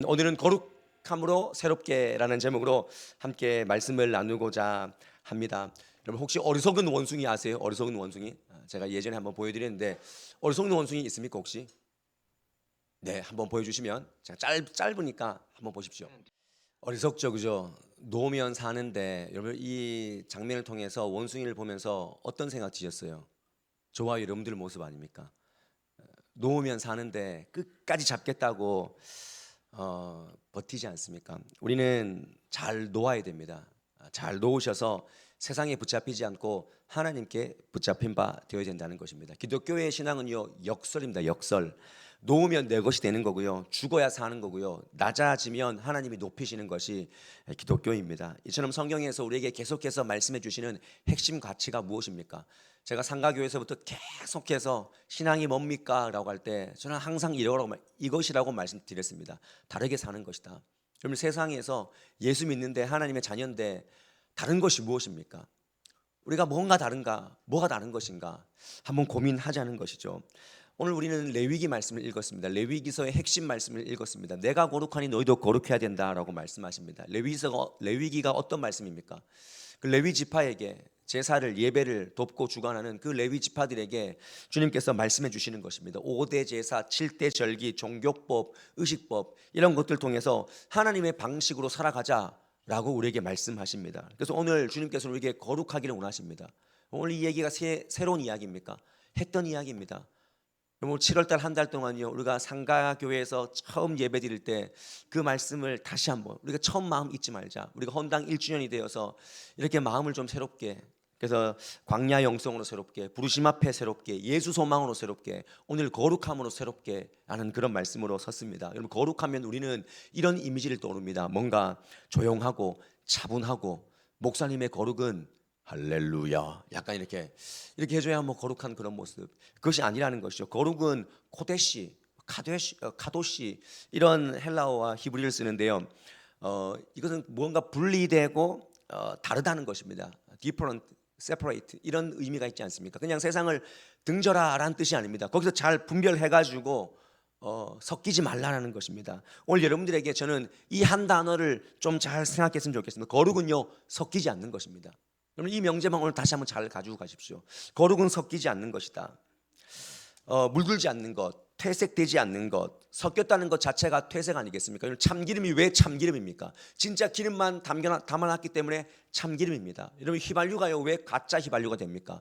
오늘은 거룩함으로 새롭게라는 제목으로 함께 말씀을 나누고자 합니다. 여러분 혹시 어리석은 원숭이 아세요? 어리석은 원숭이? 제가 예전에 한번 보여드렸는데 어리석은 원숭이 있습니까 혹시? 네, 한번 보여주시면 제가 짧으니까 한번 보십시오. 어리석죠, 그죠? 놓으면 사는데 여러분 이 장면을 통해서 원숭이를 보면서 어떤 생각 드셨어요? 저와 여러분들 모습 아닙니까? 놓으면 사는데 끝까지 잡겠다고 버티지 않습니까? 우리는 잘 놓아야 됩니다. 잘 놓으셔서 세상에 붙잡히지 않고 하나님께 붙잡힌 바 되어야 된다는 것입니다. 기독교의 신앙은요 역설입니다. 역설. 놓으면 내 것이 되는 거고요. 죽어야 사는 거고요. 낮아지면 하나님이 높이시는 것이 기독교입니다. 이처럼 성경에서 우리에게 계속해서 말씀해 주시는 핵심 가치가 무엇입니까? 제가 상가교회에서부터 계속해서 신앙이 뭡니까? 라고 할 때 저는 항상 이것이라고 말씀드렸습니다. 다르게 사는 것이다. 여러분 세상에서 예수 믿는데 하나님의 자녀인데 다른 것이 무엇입니까? 우리가 뭔가 다른가? 뭐가 다른 것인가? 한번 고민하자는 것이죠. 오늘 우리는 레위기 말씀을 읽었습니다. 레위기서의 핵심 말씀을 읽었습니다. 내가 거룩하니 너희도 거룩해야 된다라고 말씀하십니다. 레위기가 어떤 말씀입니까? 그 레위 지파에게 제사를 예배를 돕고 주관하는 그 레위 지파들에게 주님께서 말씀해 주시는 것입니다. 5대 제사, 7대 절기, 종교법, 의식법 이런 것들 통해서 하나님의 방식으로 살아가자라고 우리에게 말씀하십니다. 그래서 오늘 주님께서 우리에게 거룩하기를 원하십니다. 오늘 이 얘기가 새로운 이야기입니까? 했던 이야기입니다. 7월달 한 달 동안요 우리가 상가교회에서 처음 예배 드릴 때 그 말씀을 다시 한번 우리가 처음 마음 잊지 말자. 우리가 헌당 1주년이 되어서 이렇게 마음을 좀 새롭게, 그래서 광야 영성으로 새롭게, 부르심 앞에 새롭게, 예수 소망으로 새롭게, 오늘 거룩함으로 새롭게 하는 그런 말씀으로 섰습니다. 여러분 거룩하면 우리는 이런 이미지를 떠오릅니다. 뭔가 조용하고 차분하고, 목사님의 거룩은 할렐루야 약간 이렇게 해줘야 뭐 거룩한 그런 모습, 그것이 아니라는 것이죠. 거룩은 코데시, 카도시 이런 헬라어와 히브리를 쓰는데요. 이것은 뭔가 분리되고 다르다는 것입니다. different, separate 이런 의미가 있지 않습니까? 그냥 세상을 등져라라는 뜻이 아닙니다. 거기서 잘 분별해가지고 섞이지 말라는 것입니다. 오늘 여러분들에게 저는 이 한 단어를 좀 잘 생각했으면 좋겠습니다. 거룩은요 섞이지 않는 것입니다. 여러분 이 명제만 오늘 다시 한번 잘 가지고 가십시오. 거룩은 섞이지 않는 것이다. 물들지 않는 것, 퇴색되지 않는 것, 섞였다는 것 자체가 퇴색 아니겠습니까? 참기름이 왜 참기름입니까? 진짜 기름만 담아놨기 때문에 참기름입니다. 여러분 휘발유가요 왜 가짜 휘발유가 됩니까?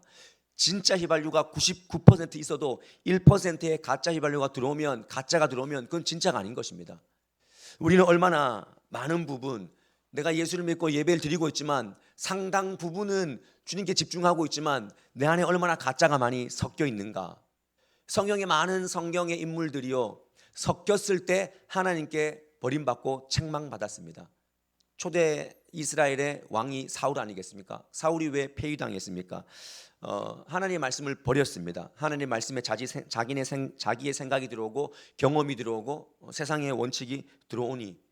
진짜 휘발유가 99% 있어도 1%의 가짜 휘발유가 들어오면, 가짜가 들어오면 그건 진짜가 아닌 것입니다. 우리는 얼마나 많은 부분, 내가 예수를 믿고 예배를 드리고 있지만 상당 부분은 주님께 집중하고 있지만 내 안에 얼마나 가짜가 많이 섞여 있는가. 성경의 많은 성경의 인물들이요 섞였을 때 하나님께 버림받고 책망받았습니다. 초대 이스라엘의 왕이 사울 아니겠습니까? 사울이 왜 폐위당했습니까? 하나님의 말씀을 버렸습니다. 하나님의 말씀에 자기의 생각이 들어오고 경험이 들어오고 세상의 원칙이 들어오니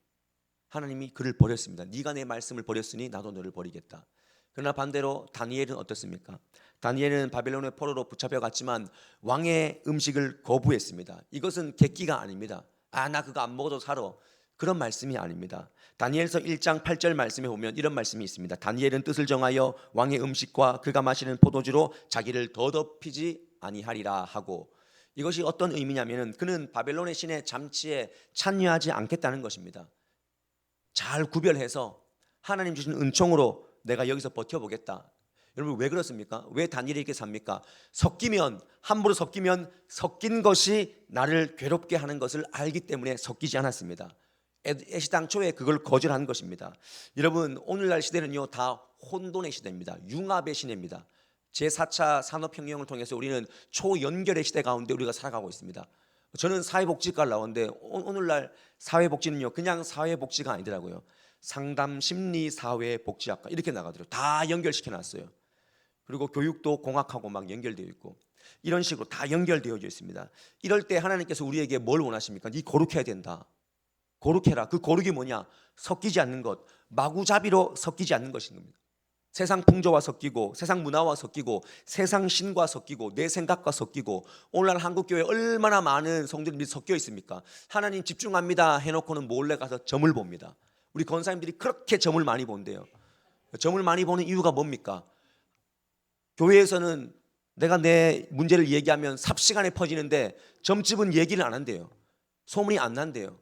하나님이 그를 버렸습니다. 네가 내 말씀을 버렸으니 나도 너를 버리겠다. 그러나 반대로 다니엘은 어떻습니까? 다니엘은 바벨론의 포로로 붙잡혀갔지만 왕의 음식을 거부했습니다. 이것은 객기가 아닙니다. 나 그거 안 먹어도 살아. 그런 말씀이 아닙니다. 다니엘서 1장 8절 말씀에 보면 이런 말씀이 있습니다. 다니엘은 뜻을 정하여 왕의 음식과 그가 마시는 포도주로 자기를 더럽히지 아니하리라 하고, 이것이 어떤 의미냐면 그는 바벨론의 신의 잠치에 참여하지 않겠다는 것입니다. 잘 구별해서 하나님 주신 은총으로 내가 여기서 버텨보겠다. 여러분 왜 그렇습니까? 왜 다니엘이 이렇게 삽니까? 함부로 섞이면 섞인 것이 나를 괴롭게 하는 것을 알기 때문에 섞이지 않았습니다. 애시당초에 그걸 거절한 것입니다. 여러분 오늘날 시대는요 다 혼돈의 시대입니다. 융합의 시대입니다. 제4차 산업혁명을 통해서 우리는 초연결의 시대 가운데 우리가 살아가고 있습니다. 저는 사회복지과를 나오는데 오늘날 사회복지는요 그냥 사회복지가 아니더라고요. 상담 심리 사회복지학과 이렇게 나가더라고요. 다 연결시켜놨어요. 그리고 교육도 공학하고 막 연결되어 있고 이런 식으로 다 연결되어져 있습니다. 이럴 때 하나님께서 우리에게 뭘 원하십니까? 네 거룩해야 된다. 거룩해라. 그 거룩이 뭐냐? 섞이지 않는 것, 마구잡이로 섞이지 않는 것인 겁니다. 세상 풍조와 섞이고 세상 문화와 섞이고 세상 신과 섞이고 내 생각과 섞이고 오늘날 한국교회 얼마나 많은 성도들이 섞여 있습니까? 하나님 집중합니다 해놓고는 몰래 가서 점을 봅니다. 우리 권사님들이 그렇게 점을 많이 본대요. 점을 많이 보는 이유가 뭡니까? 교회에서는 내가 내 문제를 얘기하면 삽시간에 퍼지는데 점집은 얘기를 안 한대요. 소문이 안 난대요.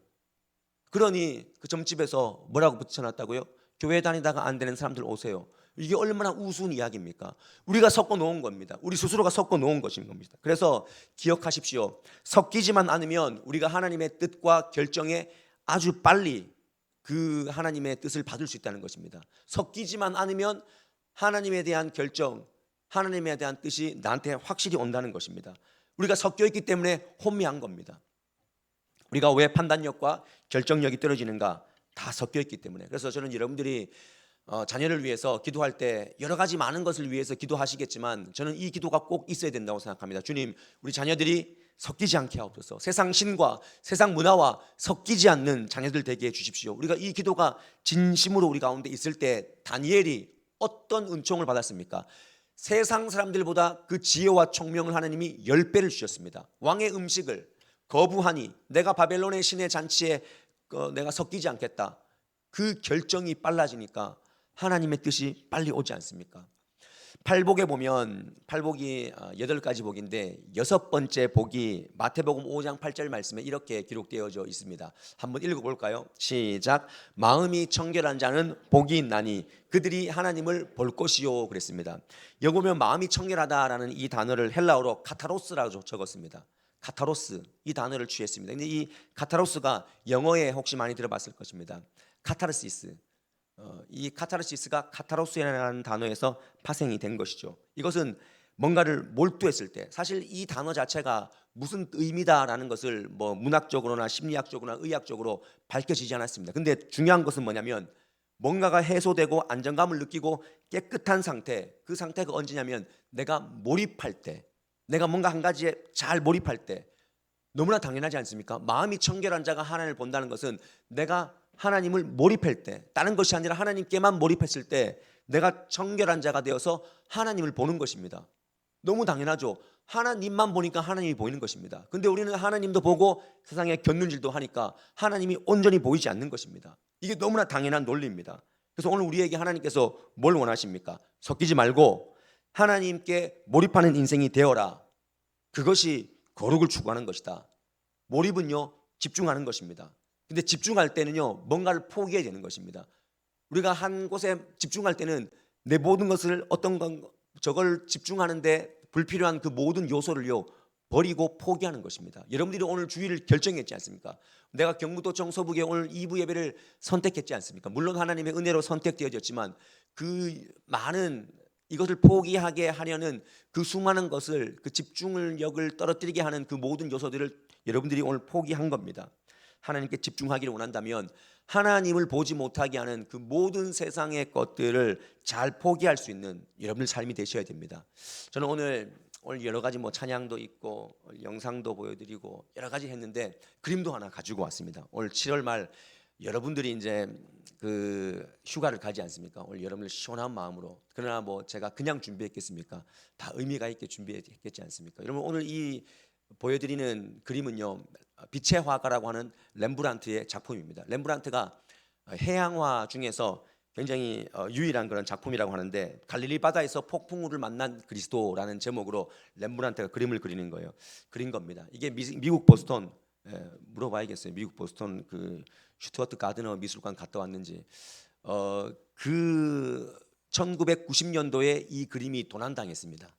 그러니 그 점집에서 뭐라고 붙여놨다고요? 교회 다니다가 안 되는 사람들 오세요. 이게 얼마나 우스운 이야기입니까? 우리가 섞어 놓은 겁니다. 우리 스스로가 섞어 놓은 것인 겁니다. 그래서 기억하십시오. 섞이지만 않으면 우리가 하나님의 뜻과 결정에 아주 빨리 그 하나님의 뜻을 받을 수 있다는 것입니다. 섞이지만 않으면 하나님에 대한 결정, 하나님에 대한 뜻이 나한테 확실히 온다는 것입니다. 우리가 섞여 있기 때문에 혼미한 겁니다. 우리가 왜 판단력과 결정력이 떨어지는가? 다 섞여 있기 때문에. 그래서 저는 여러분들이 자녀를 위해서 기도할 때 여러 가지 많은 것을 위해서 기도하시겠지만 저는 이 기도가 꼭 있어야 된다고 생각합니다. 주님, 우리 자녀들이 섞이지 않게 하옵소서. 세상 신과 세상 문화와 섞이지 않는 자녀들 되게 해주십시오. 우리가 이 기도가 진심으로 우리 가운데 있을 때 다니엘이 어떤 은총을 받았습니까? 세상 사람들보다 그 지혜와 총명을 하나님이 10배를 주셨습니다. 왕의 음식을 거부하니 내가 바벨론의 신의 잔치에 내가 섞이지 않겠다. 그 결정이 빨라지니까 하나님의 뜻이 빨리 오지 않습니까? 팔복에 보면 팔복이 8가지 복인데 6번째 복이 마태복음 5장 8절 말씀에 이렇게 기록되어져 있습니다. 한번 읽어볼까요? 시작. 마음이 청결한 자는 복이 있나니 그들이 하나님을 볼 것이요 그랬습니다. 여기 보면 마음이 청결하다라는 이 단어를 헬라어로 카타로스라고 적었습니다. 카타로스 이 단어를 취했습니다. 근데 이 카타로스가 영어에 혹시 많이 들어봤을 것입니다. 카타르시스. 이 카타르시스가 카타로스라는 단어에서 파생이 된 것이죠. 이것은 뭔가를 몰두했을 때 사실 이 단어 자체가 무슨 의미다라는 것을 뭐 문학적으로나 심리학적으로나 의학적으로 밝혀지지 않았습니다. 근데 중요한 것은 뭐냐면 뭔가가 해소되고 안정감을 느끼고 깨끗한 상태, 그 상태가 언제냐면 내가 몰입할 때, 내가 뭔가 한 가지에 잘 몰입할 때 너무나 당연하지 않습니까? 마음이 청결한 자가 하나님을 본다는 것은 내가 하나님을 몰입할 때, 다른 것이 아니라 하나님께만 몰입했을 때 내가 청결한 자가 되어서 하나님을 보는 것입니다. 너무 당연하죠. 하나님만 보니까 하나님이 보이는 것입니다. 근데 우리는 하나님도 보고 세상에 곁눈질도 하니까 하나님이 온전히 보이지 않는 것입니다. 이게 너무나 당연한 논리입니다. 그래서 오늘 우리에게 하나님께서 뭘 원하십니까? 섞이지 말고 하나님께 몰입하는 인생이 되어라. 그것이 거룩을 추구하는 것이다. 몰입은요, 집중하는 것입니다. 근데 집중할 때는요, 뭔가를 포기해야 되는 것입니다. 우리가 한 곳에 집중할 때는 내 모든 것을 어떤 건 저걸 집중하는데 불필요한 그 모든 요소를요 버리고 포기하는 것입니다. 여러분들이 오늘 주일을 결정했지 않습니까? 내가 경북도청 서북에 오늘 2부 예배를 선택했지 않습니까? 물론 하나님의 은혜로 선택되어졌지만 그 많은 이것을 포기하게 하려는 그 수많은 것을 그 집중력을 떨어뜨리게 하는 그 모든 요소들을 여러분들이 오늘 포기한 겁니다. 하나님께 집중하기를 원한다면 하나님을 보지 못하게 하는 그 모든 세상의 것들을 잘 포기할 수 있는 여러분들 삶이 되셔야 됩니다. 저는 오늘 여러 가지 뭐 찬양도 있고 영상도 보여드리고 여러 가지 했는데 그림도 하나 가지고 왔습니다. 올 7월 말 여러분들이 이제 그 휴가를 가지 않습니까? 오늘 여러분들 시원한 마음으로. 그러나 뭐 제가 그냥 준비했겠습니까? 다 의미가 있게 준비했겠지 않습니까? 여러분 오늘 이 보여드리는 그림은요, 빛의 화가라고 하는 렘브란트의 작품입니다. 렘브란트가 해양화 중에서 굉장히 유일한 그런 작품이라고 하는데 갈릴리 바다에서 폭풍우를 만난 그리스도라는 제목으로 렘브란트가 그림을 그리는 거예요. 그린 겁니다. 이게 미국 보스턴 물어봐야겠어요. 미국 보스턴 그 슈투어트 가드너 미술관 갔다 왔는지. 그 1990년도에 이 그림이 도난당했습니다.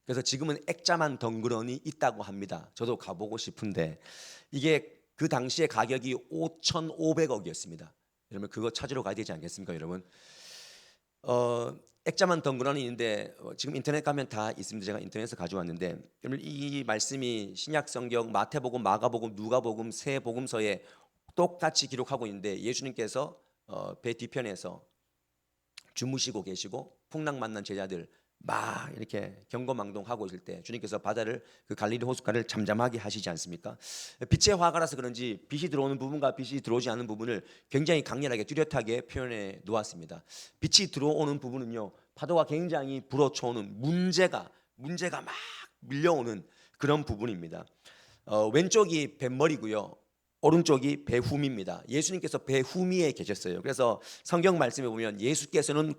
그래서 지금은 액자만 덩그러니 있다고 합니다. 저도 가보고 싶은데 이게 그 당시의 가격이 5,500억이었습니다. 여러분 그거 찾으러 가야 되지 않겠습니까, 여러분? 액자만 덩그러니 있는데 지금 인터넷 가면 다 있습니다. 제가 인터넷에서 가져왔는데 여러분 이 말씀이 신약성경 마태복음, 마가복음, 누가복음 세 복음서에 똑같이 기록하고 있는데 예수님께서 배 뒤편에서 주무시고 계시고 풍랑 만난 제자들 막 이렇게 경거망동하고 있을 때 주님께서 바다를 그 갈릴리 호숫가를 잠잠하게 하시지 않습니까? 빛의 화가라서 그런지 빛이 들어오는 부분과 빛이 들어오지 않는 부분을 굉장히 강렬하게 뚜렷하게 표현해 놓았습니다. 빛이 들어오는 부분은요 파도가 굉장히 불어쳐오는 문제가 막 밀려오는 그런 부분입니다. 왼쪽이 뱃머리고요. 오른쪽이 배후미입니다. 예수님께서 배후미에 계셨어요. 그래서 성경 말씀에 보면 예수께서는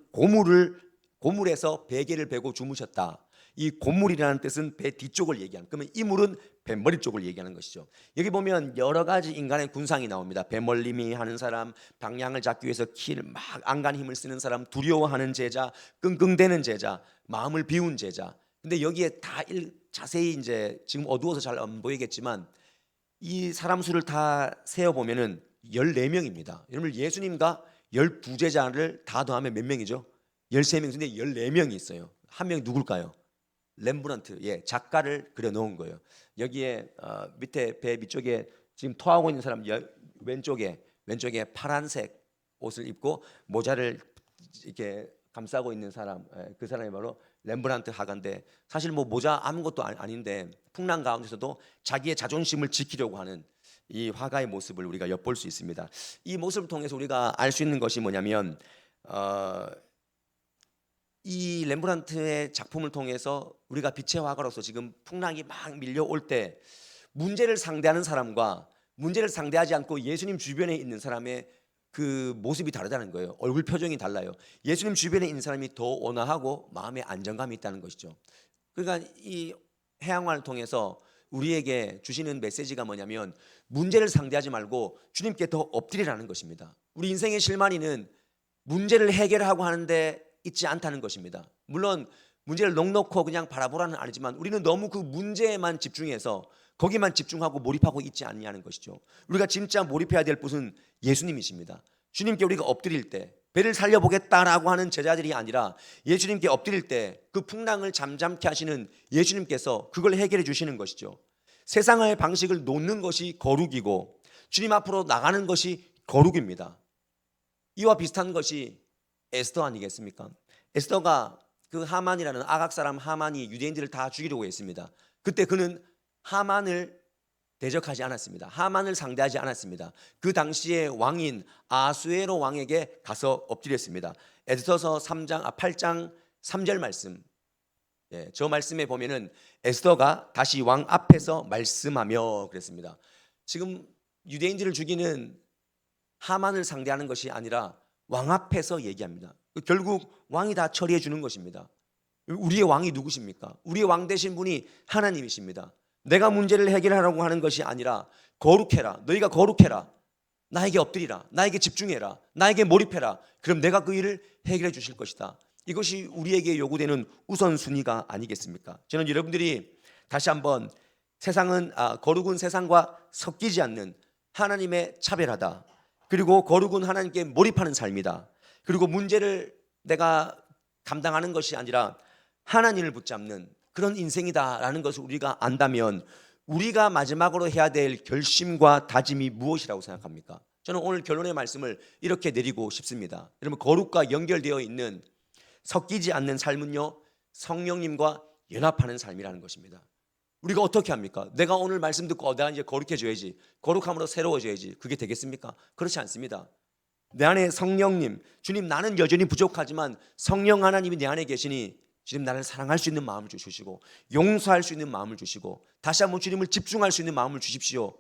고물에서 베개를 베고 주무셨다. 이 고물이라는 뜻은 배 뒤쪽을 얘기하는. 그러면 이 물은 뱃머리 쪽을 얘기하는 것이죠. 여기 보면 여러 가지 인간의 군상이 나옵니다. 배멀림이 하는 사람, 방향을 잡기 위해서 키를 막 안간 힘을 쓰는 사람, 두려워하는 제자, 끙끙대는 제자, 마음을 비운 제자. 근데 여기에 다 자세히 이제 지금 어두워서 잘 안 보이겠지만 이 사람 수를 다 세어 보면은 14명입니다. 여러분 예수님과 12제자를 다 더하면 몇 명이죠? 13명. 근데 14명이 있어요. 한 명이 누굴까요? 렘브란트, 작가를 그려 놓은 거예요. 여기에 밑에 배 밑쪽에 지금 토하고 있는 사람 왼쪽에 파란색 옷을 입고 모자를 이렇게 감싸고 있는 사람, 그 사람이 바로 렘브란트 화가인데 사실 뭐 모자 아무것도 아닌데 풍랑 가운데서도 자기의 자존심을 지키려고 하는 이 화가의 모습을 우리가 엿볼 수 있습니다. 이 모습을 통해서 우리가 알 수 있는 것이 뭐냐면 이 렘브란트의 작품을 통해서 우리가 빛의 화가로서 지금 풍랑이 막 밀려올 때 문제를 상대하는 사람과 문제를 상대하지 않고 예수님 주변에 있는 사람의 그 모습이 다르다는 거예요. 얼굴 표정이 달라요. 예수님 주변에 있는 사람이 더 온화하고 마음에 안정감이 있다는 것이죠. 그러니까 이 해양화를 통해서 우리에게 주시는 메시지가 뭐냐면 문제를 상대하지 말고 주님께 더 엎드리라는 것입니다. 우리 인생의 실마리는 문제를 해결하고 하는데 있지 않다는 것입니다. 물론 문제를 넉넉히 그냥 바라보라는 아니지만 우리는 너무 그 문제에만 집중해서 거기만 집중하고 몰입하고 있지 않냐는 것이죠. 우리가 진짜 몰입해야 될 분은 예수님이십니다. 주님께 우리가 엎드릴 때 배를 살려보겠다라고 하는 제자들이 아니라 예수님께 엎드릴 때 그 풍랑을 잠잠케 하시는 예수님께서 그걸 해결해 주시는 것이죠. 세상의 방식을 놓는 것이 거룩이고 주님 앞으로 나가는 것이 거룩입니다. 이와 비슷한 것이 에스더 아니겠습니까? 에스더가 그 하만이라는 아각 사람 하만이 유대인들을 다 죽이려고 했습니다. 그때 그는 하만을 대적하지 않았습니다. 하만을 상대하지 않았습니다. 그 당시의 왕인 아수에로 왕에게 가서 엎드렸습니다. 에스더서 8장 3절 말씀. 저 말씀에 보면은 에스더가 다시 왕 앞에서 말씀하며 그랬습니다. 지금 유대인들을 죽이는 하만을 상대하는 것이 아니라 왕 앞에서 얘기합니다. 결국 왕이 다 처리해 주는 것입니다. 우리의 왕이 누구십니까? 우리의 왕 되신 분이 하나님이십니다. 내가 문제를 해결하라고 하는 것이 아니라 거룩해라. 너희가 거룩해라. 나에게 엎드리라. 나에게 집중해라. 나에게 몰입해라. 그럼 내가 그 일을 해결해 주실 것이다. 이것이 우리에게 요구되는 우선순위가 아니겠습니까? 저는 여러분들이 다시 한번 거룩은 세상과 섞이지 않는 하나님의 차별하다. 그리고 거룩은 하나님께 몰입하는 삶이다. 그리고 문제를 내가 감당하는 것이 아니라 하나님을 붙잡는 그런 인생이다라는 것을 우리가 안다면 우리가 마지막으로 해야 될 결심과 다짐이 무엇이라고 생각합니까? 저는 오늘 결론의 말씀을 이렇게 내리고 싶습니다. 여러분 거룩과 연결되어 있는 섞이지 않는 삶은요 성령님과 연합하는 삶이라는 것입니다. 우리가 어떻게 합니까? 내가 오늘 말씀 듣고 내가 이제 거룩해져야지, 거룩함으로 새로워져야지, 그게 되겠습니까? 그렇지 않습니다. 내 안에 성령님, 주님 나는 여전히 부족하지만 성령 하나님이 내 안에 계시니 주님 나를 사랑할 수 있는 마음을 주시고 용서할 수 있는 마음을 주시고 다시 한번 주님을 집중할 수 있는 마음을 주십시오.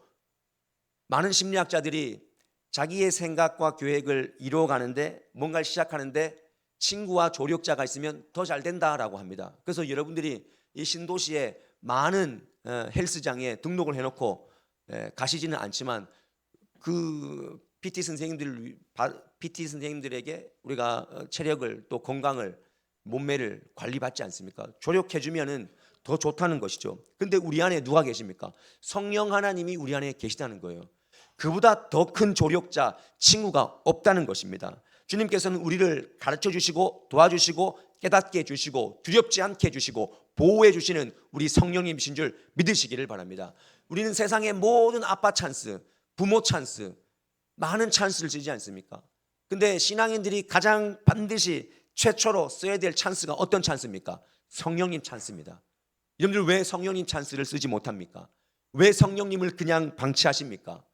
많은 심리학자들이 자기의 생각과 계획을 이루어가는데 뭔가를 시작하는데 친구와 조력자가 있으면 더 잘 된다라고 합니다. 그래서 여러분들이 이 신도시에 많은 헬스장에 등록을 해놓고 가시지는 않지만 그 PT 선생님들에게 우리가 체력을 또 건강을 몸매를 관리받지 않습니까? 조력해주면은 더 좋다는 것이죠. 근데 우리 안에 누가 계십니까? 성령 하나님이 우리 안에 계시다는 거예요. 그보다 더 큰 조력자, 친구가 없다는 것입니다. 주님께서는 우리를 가르쳐 주시고 도와주시고 깨닫게 해주시고 두렵지 않게 해주시고 보호해 주시는 우리 성령님이신 줄 믿으시기를 바랍니다. 우리는 세상의 모든 아빠 찬스, 부모 찬스, 많은 찬스를 주지 않습니까? 근데 신앙인들이 가장 반드시 최초로 써야 될 찬스가 어떤 찬스입니까? 성령님 찬스입니다. 여러분들 왜 성령님 찬스를 쓰지 못합니까? 왜 성령님을 그냥 방치하십니까?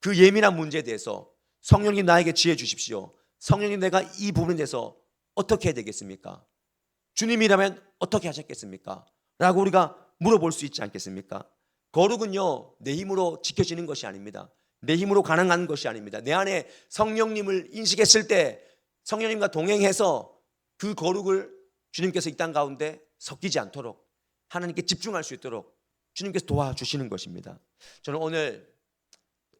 그 예민한 문제에 대해서 성령님 나에게 지혜 주십시오. 성령님 내가 이 부분에 대해서 어떻게 해야 되겠습니까? 주님이라면 어떻게 하셨겠습니까? 라고 우리가 물어볼 수 있지 않겠습니까? 거룩은요, 내 힘으로 지켜지는 것이 아닙니다. 내 힘으로 가능한 것이 아닙니다. 내 안에 성령님을 인식했을 때 성령님과 동행해서 그 거룩을 주님께서 이 땅 가운데 섞이지 않도록 하나님께 집중할 수 있도록 주님께서 도와주시는 것입니다. 저는 오늘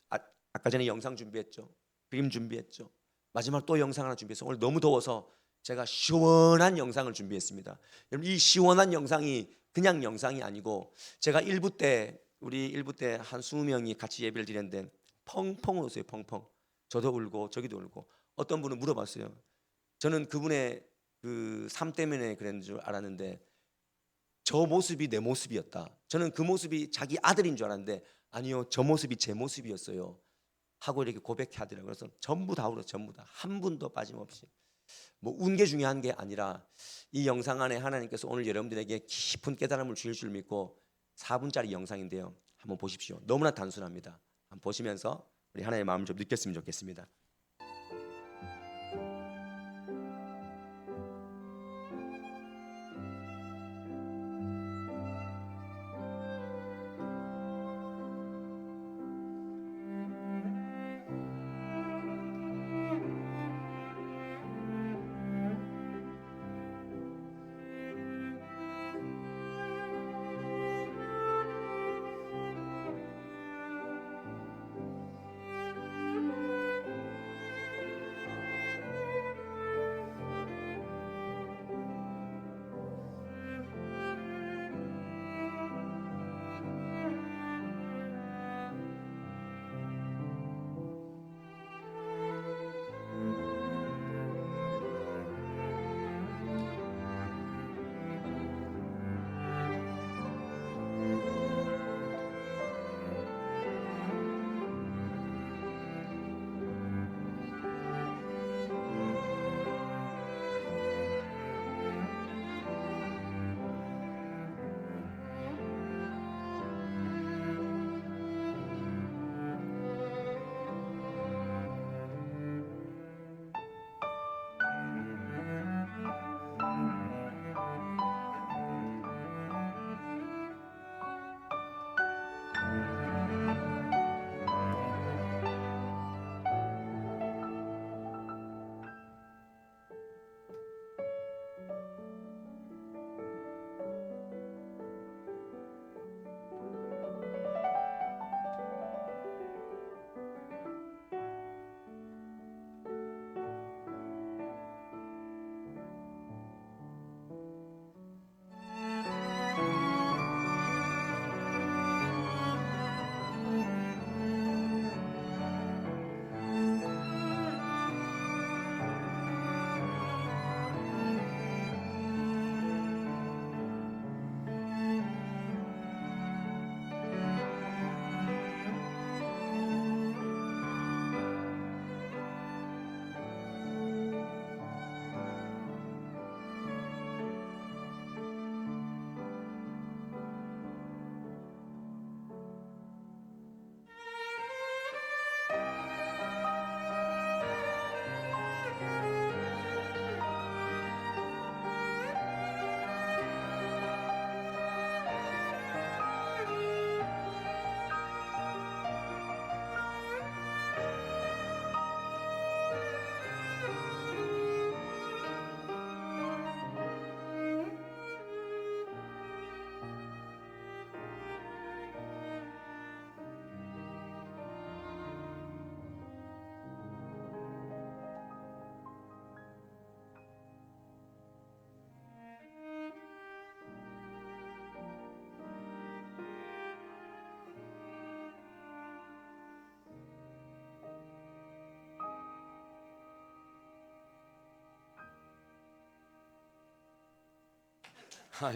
아까 전에 영상 준비했죠. 그림 준비했죠. 마지막 또 영상 하나 준비해서 오늘 너무 더워서 제가 시원한 영상을 준비했습니다. 여러분, 이 시원한 영상이 그냥 영상이 아니고 제가 우리 일부 때 한 20명이 같이 예배를 드렸는데 펑펑 울었어요. 펑펑. 저도 울고 저기도 울고. 어떤 분은 물어봤어요. 저는 그분의 그 삶 때문에 그랬는 줄 알았는데 저 모습이 내 모습이었다. 저는 그 모습이 자기 아들인 줄 알았는데 아니요, 저 모습이 제 모습이었어요 하고 이렇게 고백하더라고요. 그래서 전부 다 울었어요. 전부 다. 한 분도 빠짐없이. 뭐 운 게 중요한 게 아니라 이 영상 안에 하나님께서 오늘 여러분들에게 깊은 깨달음을 주실 줄 믿고 4분짜리 영상인데요. 한번 보십시오. 너무나 단순합니다. 한번 보시면서 우리 하나님의 마음을 좀 느꼈으면 좋겠습니다.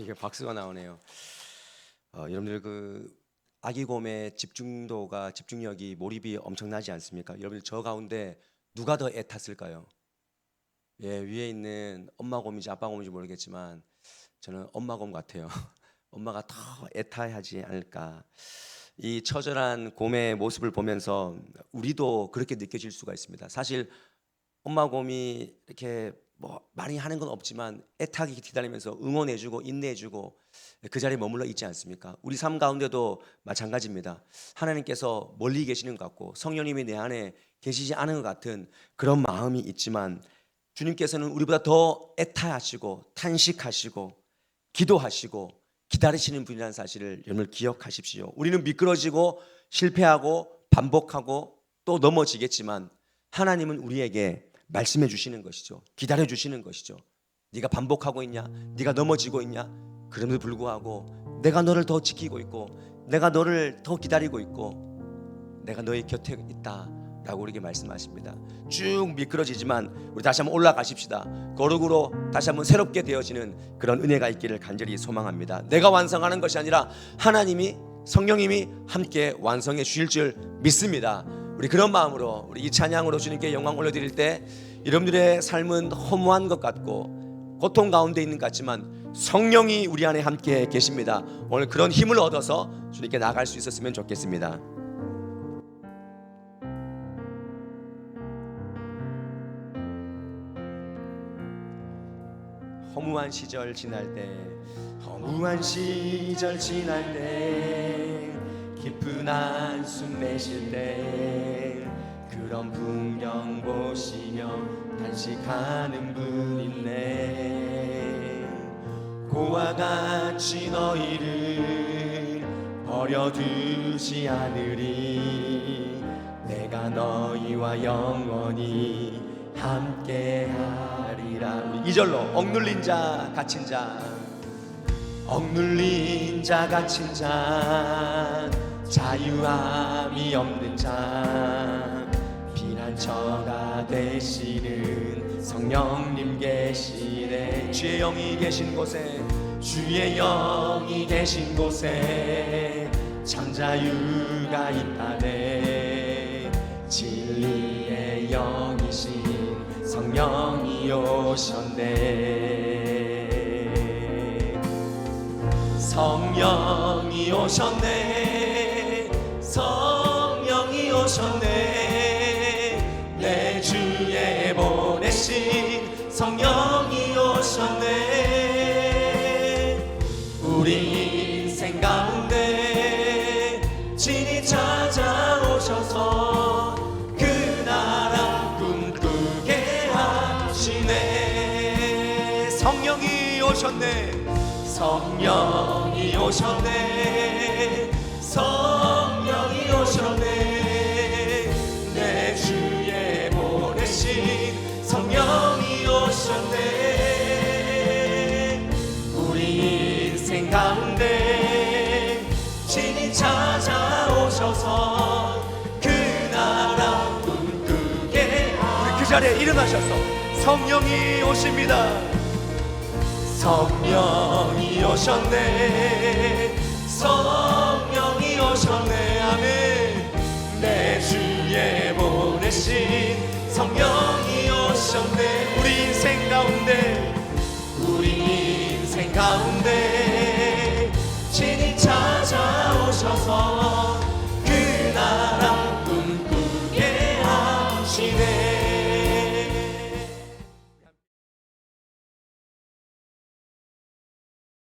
이게 박수가 나오네요. 여러분들 그 아기곰의 집중력이 몰입이 엄청나지 않습니까? 여러분들 저 가운데 누가 더 애탔을까요? 예, 위에 있는 엄마곰인지 아빠곰인지 모르겠지만 저는 엄마곰 같아요. 엄마가 더 애타하지 않을까. 이 처절한 곰의 모습을 보면서 우리도 그렇게 느껴질 수가 있습니다. 사실 엄마곰이 이렇게 뭐 많이 하는 건 없지만 애타게 기다리면서 응원해주고 인내해주고 그 자리에 머물러 있지 않습니까? 우리 삶 가운데도 마찬가지입니다. 하나님께서 멀리 계시는 것 같고 성령님이 내 안에 계시지 않은 것 같은 그런 마음이 있지만 주님께서는 우리보다 더 애타하시고 탄식하시고 기도하시고 기다리시는 분이라는 사실을 여러분 기억하십시오. 우리는 미끄러지고 실패하고 반복하고 또 넘어지겠지만 하나님은 우리에게 말씀해 주시는 것이죠. 기다려 주시는 것이죠. 네가 반복하고 있냐? 네가 넘어지고 있냐? 그럼에도 불구하고 내가 너를 더 지키고 있고 내가 너를 더 기다리고 있고 내가 너의 곁에 있다 라고 우리에게 말씀하십니다. 쭉 미끄러지지만 우리 다시 한번 올라가십시다. 거룩으로 다시 한번 새롭게 되어지는 그런 은혜가 있기를 간절히 소망합니다. 내가 완성하는 것이 아니라 하나님이 성령님이 함께 완성해 주실 줄 믿습니다. 우리 그런 마음으로 우리 이 찬양으로 주님께 영광 올려드릴 때 여러분들의 삶은 허무한 것 같고 고통 가운데 있는 것 같지만 성령이 우리 안에 함께 계십니다. 오늘 그런 힘을 얻어서 주님께 나아갈 수 있었으면 좋겠습니다. 허무한 시절 지날 때 허무한 시절 지날 때 깊은 한숨 내쉴 때 그런 풍경 보시며 단식하는 분 있네. 고와 같이 너희를 버려두지 않으리. 내가 너희와 영원히 함께하리라. 우리 2절로 억눌린 자 갇힌 자 억눌린 자 갇힌 자 자유함이 없는 자 피난처가 되시는 성령님 계시네. 주의 영이 계신 곳에 주의 영이 계신 곳에 참 자유가 있다네. 진리의 영이신 성령이 오셨네. 성령이 오셨네. 성령이 오셨네. 내 주에 보내신 성령이 오셨네. 우리 인생 가운데 진히 찾아오셔서 그 나라 꿈꾸게 하시네. 성령이 오셨네. 성령이 오셨네. 성령이 오셨네. 내 주에 보내신 성령이 오셨네. 우리 인생 가운데 친히 찾아오셔서 그 나라 꿈꾸게. 우리 그 자리에 일어나셔서 성령이 오십니다. 성령이 오셨네. 성령이 오셨네. 아멘. 내 주에 보내신